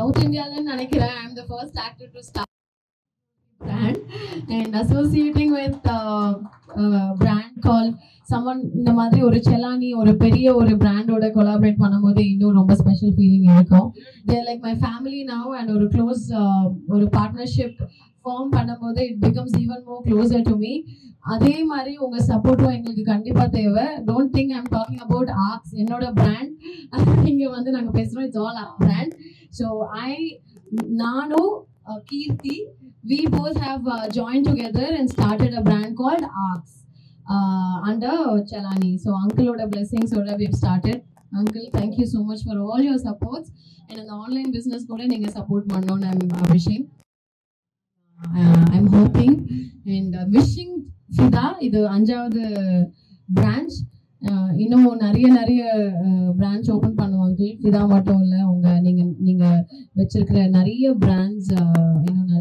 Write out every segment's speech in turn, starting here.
South India ல நினைக்கிறேன் I'm the first actor to start brand and associating with brand called someone இந்த மாதிரி ஒரு செலானி ஒரு பெரிய ஒரு பிராண்டோட கொலாபரேட் பண்ணும்போது இன்னும் ரொம்ப ஸ்பெஷல் ஃபீலிங் இருக்கும். they are like my family now and ஒரு க்ளோஸ் ஒரு பார்ட்னர்ஷிப் ஃபார்ம் பண்ணும்போது it becomes even more closer to me. அதே மாதிரி உங்க சப்போர்ட்டும் எங்களுக்கு கண்டிப்பா தேவை. Don't think I am talking about ours என்னோட பிராண்ட். இங்க வந்து நாங்க பேசுறோம் it's all our brand. So நானும் Keerthi we both have joined together and started a brand called Arcs under Chelani. So uncle oda blessings oda we've started. Uncle, thank you so much for all your supports and in the online business kuda neenga support pannonu I'm wishing. I'm hoping and wishing Fida idu anjavathu branch இன்னும் நிறைய branch open பண்ணுவாங்க. ஃபிதா மட்டும் இல்லை, நீங்க வச்சிருக்கிற நிறைய brands இன்னும்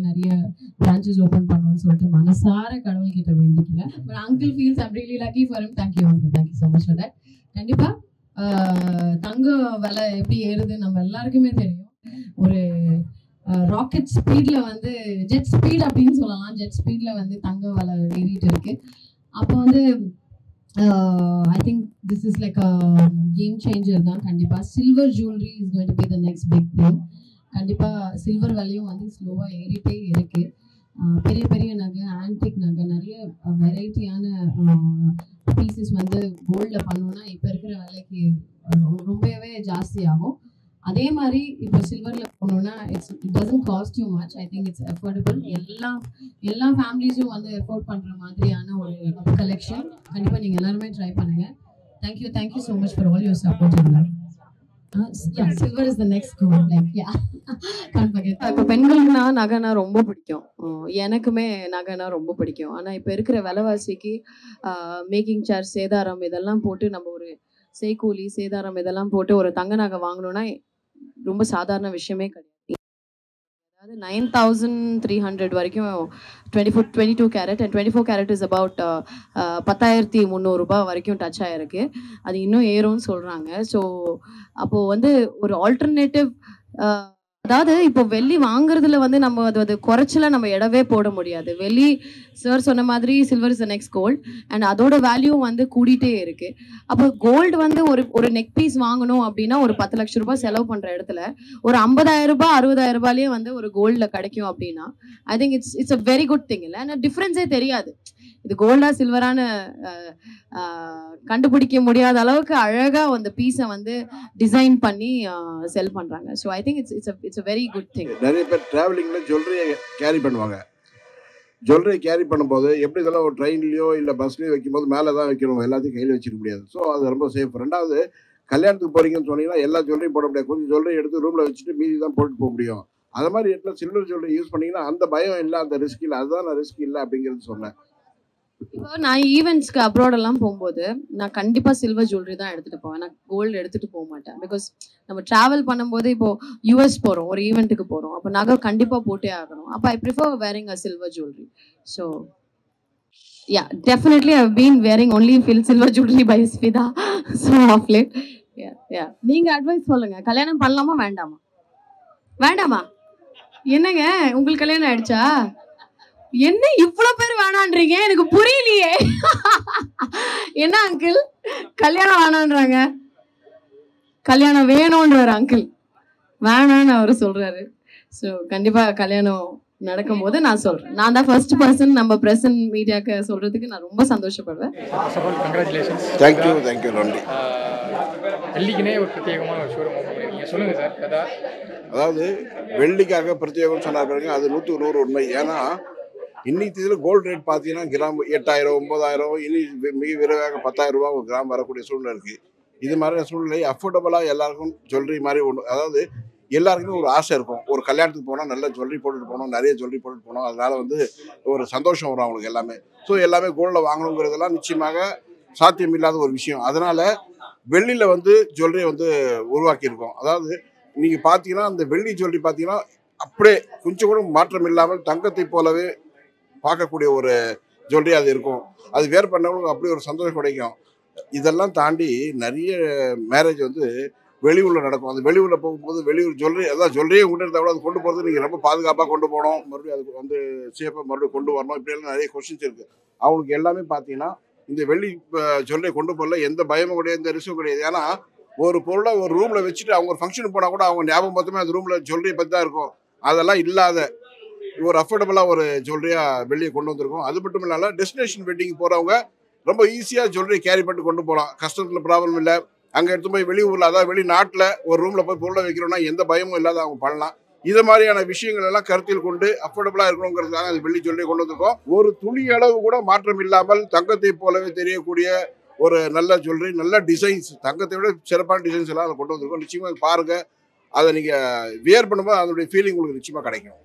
நிறைய பிரான்ச்சஸ் ஓபன் பண்ணுவோம்னு சொல்லிட்டு மனசார கடவுள் கிட்ட வேண்டிக்கிறேன். But uncle feels I'm really lucky for him. Thank you uncle, thank you so much for that. கண்டிப்பா தங்க விலை எப்படி ஏறுது நம்ம எல்லாருக்குமே தெரியும். ஒரு ராக்கெட் ஸ்பீட்ல வந்து ஜெட் ஸ்பீட் அப்படின்னு சொல்லலாம். ஜெட் ஸ்பீட்ல வந்து தங்க விலை ஏறிட்டு இருக்கு. அப்போ வந்து I think this is like a game changer தான். கண்டிப்பா silver jewelry is going to be the next big thing. கண்டிப்பா சில்வர் வேல்யூம் வந்து ஸ்லோவா ஏறிட்டே இருக்கு. பெரிய நகை, ஆன்டிக் நகை, நிறைய வெரைட்டியான பீசஸ் வந்து கோல்ட்ல பண்ணோம்னா இப்ப இருக்கிற விலைக்கு ரொம்பவே ஜாஸ்தி ஆகும். அதே மாதிரி இப்போ சில்வர்ல போனோம்னா it doesn't cost you much. I think it's affordable. எல்லா ஃபேமிலிஸும் வந்து எஃபோர்ட் பண்ற மாதிரியான ஒரு கலெக்ஷன். கண்டிப்பா நீங்க எல்லாருமே ட்ரை பண்ணுங்க. Thank you so much for all your support. Silver is the next goal. Like yeah இப்போ பெண்களுக்குனா நகைனா ரொம்ப பிடிக்கும். எனக்குமே நகைனா ரொம்ப பிடிக்கும். ஆனா இப்போ இருக்கிற விலைவாசிக்கு மேக்கிங் சார்ஜ், சேதாரம் இதெல்லாம் போட்டு நம்ம ஒரு செய்கூலி சேதாரம் இதெல்லாம் போட்டு ஒரு தங்க நகை வாங்கணும்னா ரொம்ப சாதாரண விஷயமே கிடையாது. அதாவது 9,300 வரைக்கும் 22 carat and 24 carrot is about 10,300 ரூபாய் வரைக்கும் டச் ஆயிருக்கு. அது இன்னும் ஏறும்னு சொல்றாங்க. ஸோ அப்போ வந்து ஒரு ஆல்டர்னேட்டிவ், அதாவது இப்போ வெள்ளி வாங்குறதுல வந்து நம்ம அது குறைச்சல நம்ம இடவே போட முடியாது. வெள்ளி சார் சொன்ன மாதிரி silver is the next gold and அதோட வேல்யூ வந்து கூடிட்டே இருக்கு. அப்போ கோல்டு வந்து ஒரு நெக் பீஸ் வாங்கணும் அப்படின்னா ஒரு 10 லட்சம் ரூபாய் செலவு பண்ற இடத்துல ஒரு 50,000 ரூபாய் 60,000 ரூபாயிலேயே வந்து ஒரு கோல்ட்ல கிடைக்கும் அப்படின்னா I think it's a very good thing. இல்லை ஆனால் டிஃப்ரென்ஸே தெரியாது. இது கோல்டா சில்வரான கண்டுபிடிக்க முடியாத அளவுக்கு அழகா அந்த பீஸை வந்து டிசைன் பண்ணி செல் பண்றாங்க. So I think it's a very good thing. நிறைய பேர் டிராவலிங்ல ஜுவல்லரியை கேரி பண்ணுவாங்க. ஜுவல்லரி கேரி பண்ணும்போது எப்படி இதெல்லாம் ஒரு ட்ரெயின்லையோ இல்லை பஸ்லையோ வைக்கும்போது மேலே தான் வைக்கணும், எல்லாத்தையும் கையில் வச்சிருக்க முடியாது. ஸோ அது ரொம்ப சேஃப். ரெண்டாவது, கல்யாணத்துக்கு போறீங்கன்னு சொன்னீங்கன்னா எல்லா ஜுவல்லரியும் போட முடியாது. கொஞ்சம் ஜுவல்லரி எடுத்து ரூம்ல வச்சுட்டு மீதி தான் போட்டு போக முடியும். அது மாதிரி இடத்துல சில்வர் ஜுவல்லரி யூஸ் பண்ணீங்கன்னா அந்த பயம் இல்லை, அந்த ரிஸ்க் இல்லை. அதுதான் நான் ரிஸ்க் இல்லை அப்படிங்கிறது சொன்னேன். இப்போ நான் ஈவெண்ட்ஸ்க்கு அப்ராட் எல்லாம் போகும்போது நான் கண்டிப்பா சில்வர் ஜுவல்லரி தான் எடுத்துட்டு போவேன். நான் கோல்டு எடுத்துட்டு போக மாட்டேன். பிகாஸ் நம்ம டிராவல் பண்ணும்போது இப்போ யூஎஸ் போறோம், ஒரு ஈவெண்ட்டுக்கு போறோம், அப்போ நகை கண்டிப்பா போட்டே ஆகணும். அப்போ I prefer wearing a silver jewellery. So yeah, definitely I've been wearing only silver jewelry by Fida so of late. Yeah. நீங்க அட்வைஸ் சொல்லுங்க. கல்யாணம் பண்ணலாமா வேண்டாமா? என்னங்க உங்களுக்கு கல்யாணம் ஆயிடுச்சா? என்ன இவ்வளவு பேர் வேணான்றீங்க? எனக்கு புரியலையே. என்ன அங்கிள் கல்யாணம் வேணான்றாங்க? கல்யாணம் வேணும்ன்றாரு அங்கிள், வேணான்னு அவரு சொல்றாரு. ஸோ கண்டிப்பா கல்யாணம் நடக்கும் போது நான் சொல்றேன். நான் தான் ஃபர்ஸ்ட் பர்சன் நம்ம பிரசன்ட் மீடியாக்கு சொல்றதுக்கு நான் ரொம்ப சந்தோஷப்படுவேன். கங்க்ராச்சுலேஷன்ஸ். தேங்க்யூ நன்றி. வெள்ளிக்குனே ஒரு பிரத்யேகமான ஒரு ஷோரூம் ஓப்பன் பண்ணிருக்கீங்க, சொல்லுங்க சார் கதா. அதாவது வெள்ளிக்காக பிரத்யேகம் சொன்ன பிறகு அது 100% 100 உண்மை. ஏன்னா இன்னைக்கு இதில் கோல்டு ரேட் பார்த்தீங்கன்னா கிராம் 8,000 9,000 இனி மிக விரைவாக 10,000 ரூபாய் ஒரு கிராம் வரக்கூடிய சூழ்நிலை இருக்குது. இது மாதிரி சூழ்நிலை அஃபோர்டபுளாக எல்லாருக்கும் ஜுவல்லரி மாதிரி ஒன்று, அதாவது எல்லாருக்குமே ஒரு ஆசை இருக்கும். ஒரு கல்யாணத்துக்கு போனால் நல்ல ஜுவல்லரி போட்டுட்டு போகணும், நிறைய ஜுவல்லரி போட்டுட்டு போகணும். அதனால வந்து ஒரு சந்தோஷம் வரும் அவங்களுக்கு எல்லாமே. ஸோ எல்லாமே கோல்டில் வாங்கணுங்கிறதெல்லாம் நிச்சயமாக சாத்தியம் இல்லாத ஒரு விஷயம். அதனால வெள்ளியில் வந்து ஜுவல்லரியை வந்து உருவாக்கியிருக்கோம். அதாவது நீங்கள் பார்த்தீங்கன்னா அந்த வெள்ளி ஜுவல்லரி பார்த்தீங்கன்னா அப்படியே கொஞ்சம் கூட மாற்றம் இல்லாமல் தங்கத்தை போலவே பார்க்கக்கூடிய ஒரு ஜுவல்லரி அது இருக்கும். அது வேர் பண்ணவங்களுக்கு அப்படி ஒரு சந்தோஷம் கிடைக்கும். இதெல்லாம் தாண்டி நிறைய மேரேஜ் வந்து வெளியூரில் நடக்கும். அந்த வெளியூரில் போகும்போது வெளியூர் ஜுவல்லரி அதான் ஜுவல்லரியே கொண்டு இருந்தால் கூட அது கொண்டு போகிறது நீங்கள் ரொம்ப பாதுகாப்பாக கொண்டு போகணும், மறுபடியும் அதுக்கு வந்து சேஃபாக மறுபடியும் கொண்டு வரணும், இப்படியெல்லாம் நிறைய கொஸ்டின்ஸ் இருக்குது. அவங்களுக்கு எல்லாமே பார்த்தீங்கன்னா இந்த வெள்ளி ஜுவல்லரி கொண்டு போகல எந்த பயமும் கிடையாது, எந்த ரிஸ்க்கும் கிடையாது. ஏன்னா ஒரு பொருளை ஒரு ரூமில் வச்சுட்டு அவங்க ஒரு ஃபங்க்ஷனுக்கு போனால் கூட அவங்க ஞாபகம் மொத்தமே அந்த ரூமில் ஜுவல்லரியை பற்றி தான் இருக்கும். அதெல்லாம் இல்லாத ஒரு அஃபோர்டபுளாக ஒரு ஜுவல்லரியாக வெளியே கொண்டு வந்திருக்கோம். அது மட்டும் இல்லாமல் டெஸ்டினேஷன் வெட்டிங் போகிறவங்க ரொம்ப ஈஸியாக ஜுவல்லரி கேரி பண்ணிட்டு கொண்டு போகலாம். கஸ்டமரில் ப்ராப்ளம் இல்லை. அங்கே எடுத்து போய் வெளியூரில் அதாவது வெளிநாட்டில் ஒரு ரூமில் போய் பொருளை வைக்கிறோன்னா எந்த பயமும் இல்லாத அவங்க பண்ணலாம். இது மாதிரியான விஷயங்கள் எல்லாம் கருத்தில் கொண்டு அஃபோர்டபுளாக இருக்கணுங்கிறதுக்காக அது வெள்ளி ஜுவல்லரி கொண்டு வந்திருக்கோம். ஒரு துளி அளவு கூட மாற்றம் இல்லாமல் தங்கத்தை போலவே தெரியக்கூடிய ஒரு நல்ல ஜுவல்லரி, நல்ல டிசைன்ஸ், தங்கத்தை விட சிறப்பான டிசைன்ஸ் எல்லாம் அதை கொண்டு வந்திருக்கோம். நிச்சயமாக பாருங்கள், அதை நீங்கள் வியர் பண்ணும்போது அதனுடைய ஃபீலிங் உங்களுக்கு நிச்சயமாக கிடைக்கும்.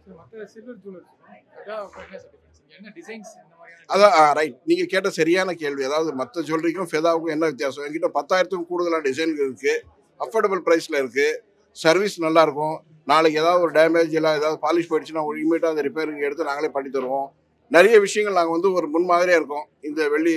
அதான் ரைட், நீங்கள் கேட்ட சரியான கேள்வி. அதாவது மற்ற ஜுவல்லரிக்கும் ஃபெதாவுக்கும் என்ன வித்தியாசம்? என்கிட்ட 10,000க்கும் கூடுதலான டிசைன்கள் இருக்குது, அஃபோர்டபுள் ப்ரைஸில் இருக்குது, சர்வீஸ் நல்லாயிருக்கும். நாளைக்கு ஏதாவது ஒரு டேமேஜ் இல்லை ஏதாவது பாலிஷ் போயிடுச்சுன்னா இமீடியட்டாக அந்த ரிப்பேரிங் எடுத்து நாங்களே பண்ணி தருவோம். நிறைய விஷயங்கள் நாங்கள் வந்து ஒரு முன்மாதிரியாக இருக்கோம் இந்த வெள்ளி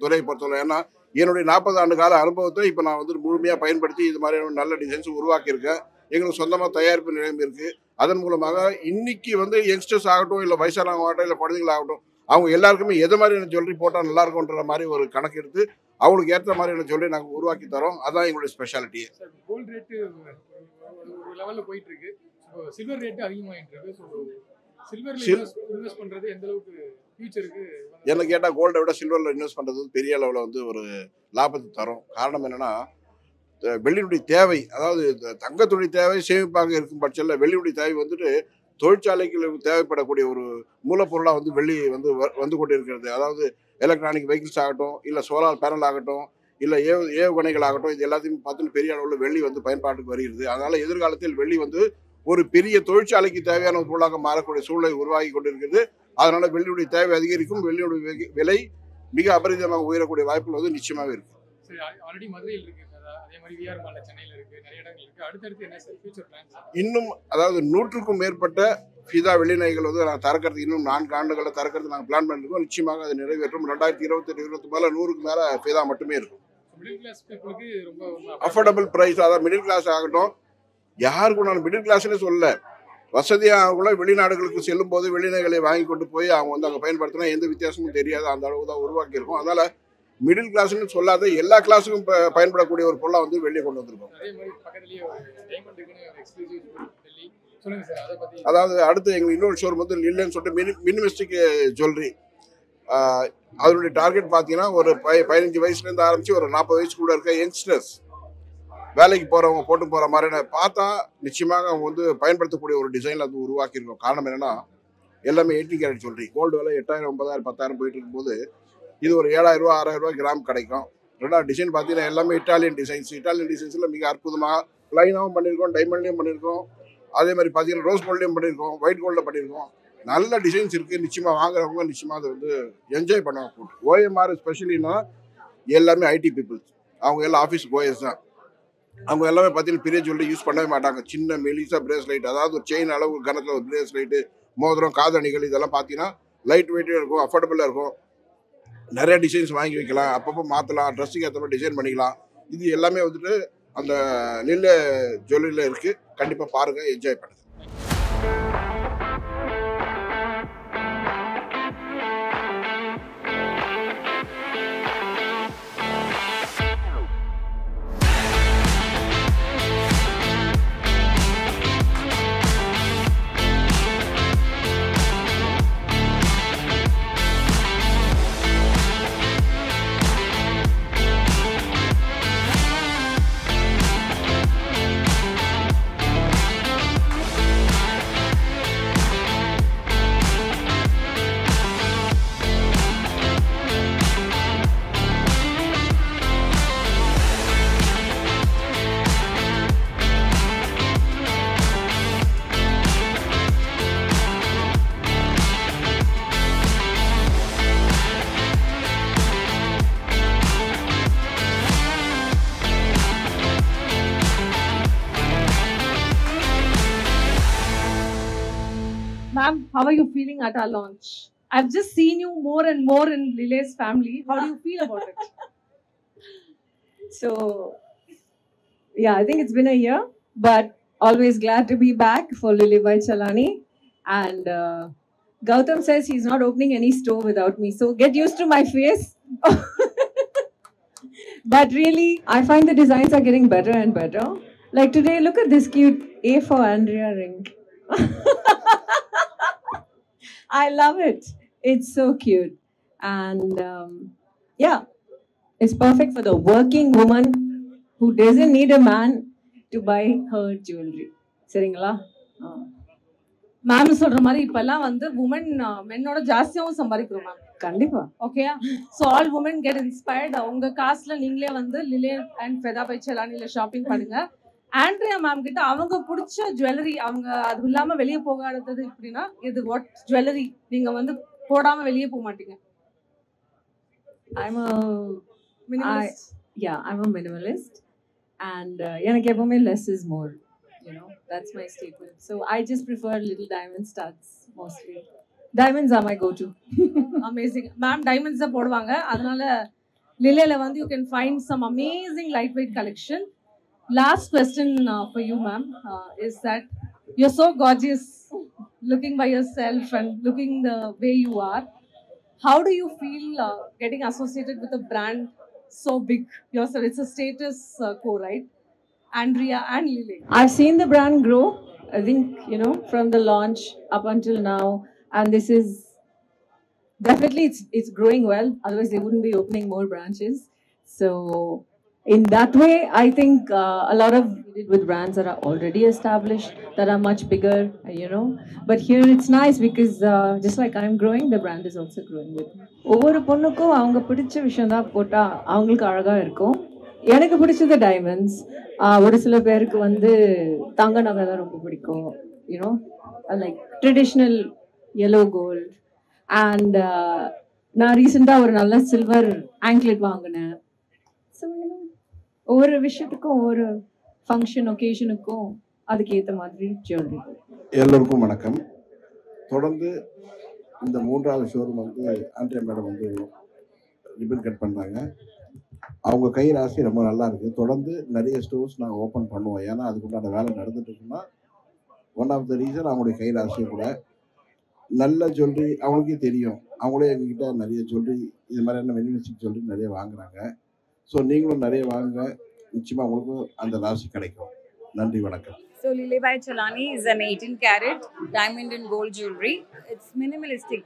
துறையை பொறுத்தவரை. ஏன்னா என்னுடைய 40 ஆண்டு கால அனுபவத்தை இப்போ நான் வந்து முழுமையாக பயன்படுத்தி இது மாதிரியான நல்ல டிசைன்ஸ் உருவாக்கியிருக்கேன். எங்களுக்கு சொந்தமாக தயாரிப்பு நிலையம் இருக்குது. அதன் மூலமாக இன்னைக்கு வந்து யங்ஸ்டர்ஸ் ஆகட்டும், இல்லை வயசானவங்க ஆகட்டும், இல்லை குழந்தைங்களாகட்டும், அவங்க எல்லாருக்குமே எது மாதிரியான ஜுவல்லரி போட்டால் நல்லா இருக்கும்ன்ற மாதிரி ஒரு கணக்கு எடுத்து அவங்களுக்கு ஏற்ற மாதிரியான ஜுவல்லரி நாங்கள் உருவாக்கி தரோம். அதான் எங்களுடைய ஸ்பெஷாலிட்டியே. கோல்டு ரேட்டு ஒரு லெவலில் போயிட்டு இருக்கு, சில்வர் ரேட்டு அதிகமாகிட்டு இருக்கு. ஸோ சில்வரில் இன்வெஸ்ட் பண்ணுறது எந்த அளவுக்கு ஃபியூச்சருக்கு? என்ன கேட்டால் கோல்டை விட சில்வரில் இன்வெஸ்ட் பண்ணுறது பெரிய அளவில் வந்து ஒரு லாபத்தை தரும். காரணம் என்னென்னா வெள்ளியுடைய தேவை, அதாவது தங்கத்துடைய தேவை சேமிப்பாக இருக்கும் பட்சத்தில் வெள்ளியுடைய தேவை வந்துட்டு தொழிற்சாலைகளுக்கு தேவைப்படக்கூடிய ஒரு மூலப்பொருளாக வந்து வெள்ளி வந்து கொண்டு இருக்கிறது. அதாவது எலக்ட்ரானிக் வெஹிக்கிள்ஸ் ஆகட்டும், இல்லை சோலார் பேனல் ஆகட்டும், இல்லை ஏவுகணைகள் ஆகட்டும், இது எல்லாத்தையும் பார்த்து பெரிய அளவில் வெள்ளி வந்து பயன்பாட்டுக்கு வருகிறது. அதனால் எதிர்காலத்தில் வெள்ளி வந்து ஒரு பெரிய தொழிற்சாலைக்கு தேவையான ஒரு பொருளாக மாறக்கூடிய சூழ்நிலை உருவாகி கொண்டிருக்கிறது. அதனால் வெள்ளியுடைய தேவை அதிகரிக்கும், வெள்ளியுடைய விலை மிக அபரிதமாக உயரக்கூடிய வாய்ப்புகள் வந்து நிச்சயமாகவே இருக்கு. சரி, ஆல்ரெடி மதுரையில் இருக்கு, அதே மாதிரி விஆர் மால்ல சென்னையில் இருக்கு, நிறைய இடங்கள் இருக்கு. அடுத்தடுத்து என்ன சார் ஃபியூச்சர் பிளான்ஸ்? இன்னும் அதாவது 100க்கும் மேற்பட்ட ஃபிதா வெள்ளி நகைகள் வந்து நாங்கள் திறக்கிறது இன்னும் 4 ஆண்டுகளில் திறக்கிறது நாங்கள் பிளான் பண்ணிருக்கோம். நிச்சயமாக அதை நிறைவேற்றும். 2028-29 100க்கு மேலே ஃபிதா மட்டுமே இருக்கும். மிடில் கிளாஸ் பீப்புளுக்கு ரொம்ப அஃபோர்டபுள் ப்ரைஸ், அதாவது மிடில் கிளாஸ் ஆகட்டும், யாருக்கும் நான் மிடில் கிளாஸ்னே சொல்ல, வசதியாக கூட வெளிநாடுகளுக்கு செல்லும் போது வெளிநகைகளை வாங்கி கொண்டு போய் அவங்க வந்து அங்கே பயன்படுத்தினா எந்த வித்தியாசமும் தெரியாது, அந்த அளவு தான் உருவாக்கியிருக்கோம். அதனால் மிடில் கிளாஸ்ன்னு சொல்லாத எல்லா கிளாஸுக்கும் பயன்படக்கூடிய ஒரு பொருளாக வந்து வெளியே கொண்டு வந்திருக்கோம். அதாவது அடுத்து எங்களுக்கு இன்னொரு ஷோரூம் வந்து இல்லைன்னு சொல்லிட்டு மினிமிஸ்டிக் ஜுவல்லரி. அதனுடைய டார்கெட் பார்த்தீங்கன்னா ஒரு 15 வயசுலேருந்து ஆரம்பித்து ஒரு 40 வயசுக்குள்ளே இருக்க யங்ஸ்டர்ஸ், வேலைக்கு போகிறவங்க போட்டு போகிற மாதிரியான பார்த்தா நிச்சயமாக அவங்க வந்து பயன்படுத்தக்கூடிய ஒரு டிசைனில் அது உருவாக்கியிருக்கோம். காரணம் என்னென்னா எல்லாமே 18 கேரட் ஜுவல்லரி. கோல்டு விலை 8000, 9000, 10,000 போயிட்டு இருக்கும்போது இது ஒரு 7000 ரூபா 6000 ரூபா கிராம் கிடைக்கும். ரெண்டாவது டிசைன் பார்த்தீங்கன்னா எல்லாமே இட்டாலியன் டிசைன்ஸில் மிக அற்புதமாக ப்ளைனாகவும் பண்ணியிருக்கோம், டைமண்ட்லேயும் பண்ணியிருக்கோம், அதே மாதிரி பார்த்தீங்கன்னா ரோஸ் கோல்ட்லேயும் பண்ணியிருக்கோம், ஒயிட் கோல்டில் பண்ணியிருக்கோம். நல்ல டிசைன்ஸ் இருக்குது. நிச்சயமாக வாங்குறவங்க நிச்சயமாக அதை வந்து என்ஜாய் பண்ணுவாங்க. ஓஎம்ஆர் ஸ்பெஷலின்னா எல்லாமே ஐடி பீப்புள்ஸ், அவங்க எல்லாம் ஆஃபீஸ் கோயர்ஸ் தான். அவங்க எல்லாமே பார்த்தீங்கன்னா பெரிய ஜுவல்லரி யூஸ் பண்ணவே மாட்டாங்க. சின்ன மெலிசா பிரேஸ்லைட், அதாவது ஒரு செயின் அளவு கணத்தில் ஒரு பிரேஸ்லைட்டு, மோதிரம், காதணிகள், இதெல்லாம் பார்த்தீங்கன்னா லைட் வெயிட்டாக இருக்கும், அஃபோர்டபுளாக இருக்கும். நிறைய டிசைன்ஸ் வாங்கி வைக்கலாம், அப்பப்போ மாற்றலாம், ட்ரெஸ்ஸுக்கு ஏற்ற மாதிரி டிசைன் பண்ணிக்கலாம். இது எல்லாமே வந்துட்டு அந்த லில்லே ஜுவல்லரியில் இருக்குது. கண்டிப்பாக பாருங்கள், என்ஜாய் பண்ணுங்கள். Ma'am, how are you feeling at our launch? I've just seen you more and more in Lile's family. How do you feel about it? So, Yeah, I think it's been a year, but always glad to be back for Lily by Chalani. And Gautam says he's not opening any store without me, so get used to my face. But really, I find the designs are getting better and better. Like today, look at this cute A for Andrea ring. I love it. It's so cute. And yeah, it's perfect for the working woman who doesn't need a man to buy her jewelry. சரிங்களா? Ma'am சொல்ற மாதிரி இப்பெல்லாம் வந்து woman மென்னோட ஜாஸ்தியாவும் சம்பாதிக்கிறோம் ma'am. கண்டிப்பா. ஓகேயா? So all women get inspired. உங்க காசுல நீங்களே வந்து லிலே அண்ட் ஃபெதா பை செலானில ஷாப்பிங் பண்ணுங்க. ஆண்ட்ரியா மேம் கிட்ட அவங்க பிடிச்ச ஜுவல்லரி, அவங்க அது இல்லாம வெளியே போகாதது எப்படின்னா, இது வாட் ஜுவல்லரி நீங்க வந்து போடாம வெளியே போக மாட்டீங்க. I'm a Minimalist. I'm a minimalist, and எனக்கு எப்பவுமே less is more. You know, that's my statement. So I just prefer little diamond studs mostly. Diamonds are my go-to. Amazing ma'am. Diamonds தான் போடுவாங்க. அதனால லிலேல வந்து you can find some amazing light weight collection. Last question for you ma'am is that you are so gorgeous looking by yourself and looking the way you are. How do you feel getting associated with a brand so big yourself? It's a status quo, right? Andrea and Lily. I've seen the brand grow. I think, you know, from the launch up until now, and this is definitely it's growing well. Otherwise, they wouldn't be opening more branches. So, in that way, I think a lot of with brands that are already established, that are much bigger, you know. But here it's nice because just like I'm growing, the brand is also growing with me. ஒவ்வொரு பொண்ணுக்கும் அவங்க பிடிச்ச விஷயம் தான் போட்டா அவங்களுக்கு அழகா இருக்கும். எனக்கு பிடிச்சது டைமண்ட்ஸ். ஒரு சில பேருக்கு வந்து தங்க நகை தான் ரொம்ப பிடிக்கும். You know like traditional yellow gold. And நான் ரீசெண்டாக ஒரு நல்ல சில்வர் ஆங்க்லெட் வாங்கினேன். ஸோ ஒவ்வொரு விஷயத்துக்கும் ஒவ்வொரு ஃபங்க்ஷன் ஒகேஷனுக்கும் அதுக்கு ஏற்ற மாதிரி ஜுவல்லரி. எல்லோருக்கும் வணக்கம். தொடர்ந்து இந்த 3வது ஷோரூம் வந்து ஆண்ட்ரியா மேடம் வந்து ரிப்பன் கட் பண்ணுறாங்க. அவங்க கை ராசி ரொம்ப நல்லா இருக்குது. தொடர்ந்து நிறைய ஸ்டோர்ஸ் நாங்கள் ஓப்பன் பண்ணுவோம். ஏன்னா அதுக்குண்டான வேலை நடந்துட்டு இருக்குன்னா ஒன் ஆஃப் த ரீசன் அவங்களுடைய கை ராசியும் கூட. நல்ல ஜுவல்லரி அவங்களுக்கே தெரியும். அவங்களே எங்ககிட்ட நிறைய ஜுவல்லரி இது மாதிரியான மினிமலிஸ்டிக் ஜுவல்லரி நிறைய வாங்குறாங்க. ஸோ நீங்களும் நிறைய வாங்க, நிச்சயமாக உங்களுக்கும் அந்த ராசி கிடைக்கும். நன்றி, வணக்கம். So Lily by Chalani is an 18 carat diamond and gold jewelry. It's minimalistic.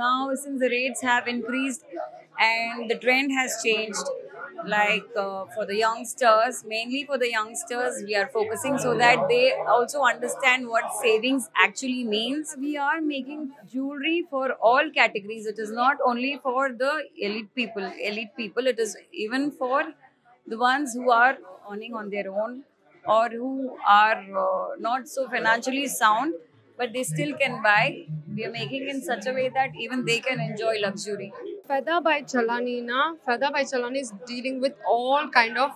Now since the rates have increased and the trend has changed, like for the youngsters, mainly for the youngsters, we are focusing so that they also understand what savings actually means. We are making jewelry for all categories. It is not only for the elite people. It is even for the ones who are earning on their own or who are not so financially sound, but they still can buy. We are making in such a way that even they can enjoy luxury. Feda by Chalani is dealing with all kind of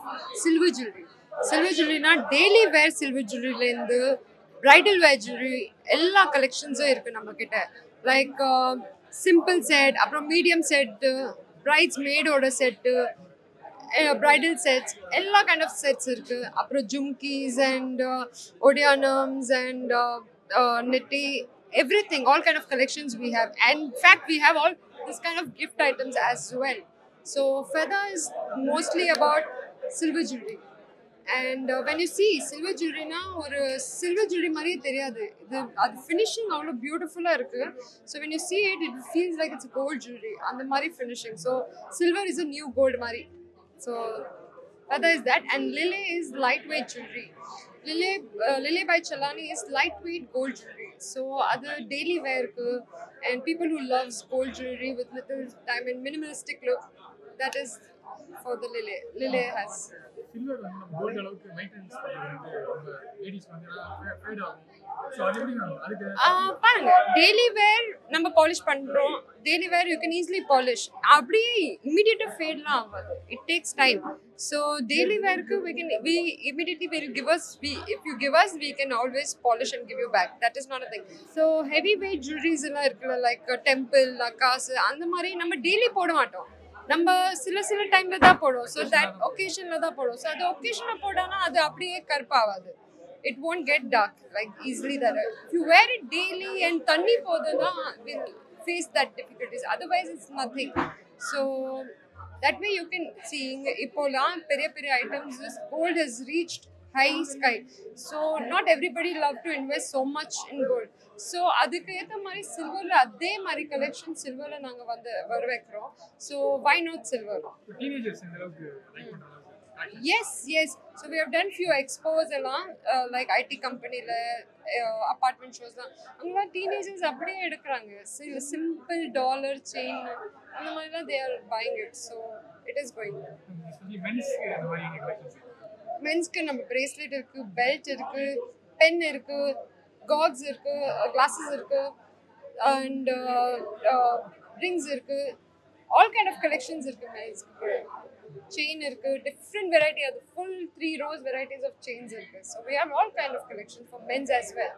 silver jewelry. Silver jewelry na daily wear silver jewelry la indu bridal wear jewelry ella collections irukku நம்ம கிட்ட. Like simple set, appo medium set, bridesmaid oda set, bridal sets, ella kind of sets irukku. Appo jumkis and odiyanams and nitti, everything, all kind of collections we have. And in fact we have all this kind of gift items as well. So Feda is mostly about silver jewelry. And when you see silver jewelry na or silver jewelry mari theriyadu, the finishing avlo beautiful ah irukku. So when you see it, it feels like it's gold jewelry and the mari finishing. So silver is a new gold mari. So Feda is that, and Lily is lightweight jewelry. Lily by Chalani is lightweight gold jewelry. So other daily wear and people who loves gold jewelry with little diamond minimalistic look, that is for the Lily has. Silver வந்து நம்ம gold அளவுக்கு maintenance பண்ணுறது வந்து ladies வந்து fat ஆகும். So அது எப்படி ma'am அதுக்கு பாருங்க, டெய்லி வேர் நம்ம பாலிஷ் பண்றோம். Daily wear you can easily polish. அப்படியே இமிடியேட்டா ஃபேட்லாம் ஆகாது. It takes time. So daily வேருக்கு we immediately will give us, if you give us, we can always polish and give you back. That is not a thing. So heavy weight jewelries எல்லாம் இருக்குல்ல, like temple, காசு, அந்த மாதிரி நம்ம daily போட மாட்டோம். நம்ம சில டைம்ல தான் போடுவோம். ஸோ தட் ஒகேஷன்ல தான் போடுவோம். ஸோ அது ஒகேஷன்ல போட்டானா அது அப்படியே கருப்பாகாது. It won't get dark like easily that. If you wear it daily and தண்ணி போதுன்னா will face that difficulties. Otherwise it's nothing. So that way you can see இப்போலாம் பெரிய items gold has reached high sky. So not everybody love to invest so much in gold. So அதுக்கு ஏத்த மாதிரி சில்வர்ல அதே மாதிரி collection சில்வர்ல நாங்க வந்து வர வைக்கிறோம். So why not silver? Teenagers இந்த அளவுக்கு லைக் பண்றாங்க. Yes. So we have done few expos along like IT company la apartment shows la angla teenagers அப்படியே எடுக்கறாங்க. Simple dollar chain அந்த மாதிரிலாம் they are buying it. So it is going. Men's இந்த மாதிரி collections. மென்ஸ்க்கு நம்ம bracelet இருக்கு, belt இருக்கு, pen இருக்கு, goggles இருக்கு, glasses இருக்கு and rings irukku, all kind of collections irukku guys. Chain irukku, different variety of the full 3 rows varieties of chains irukku. So we have all kind of collections for men's as well.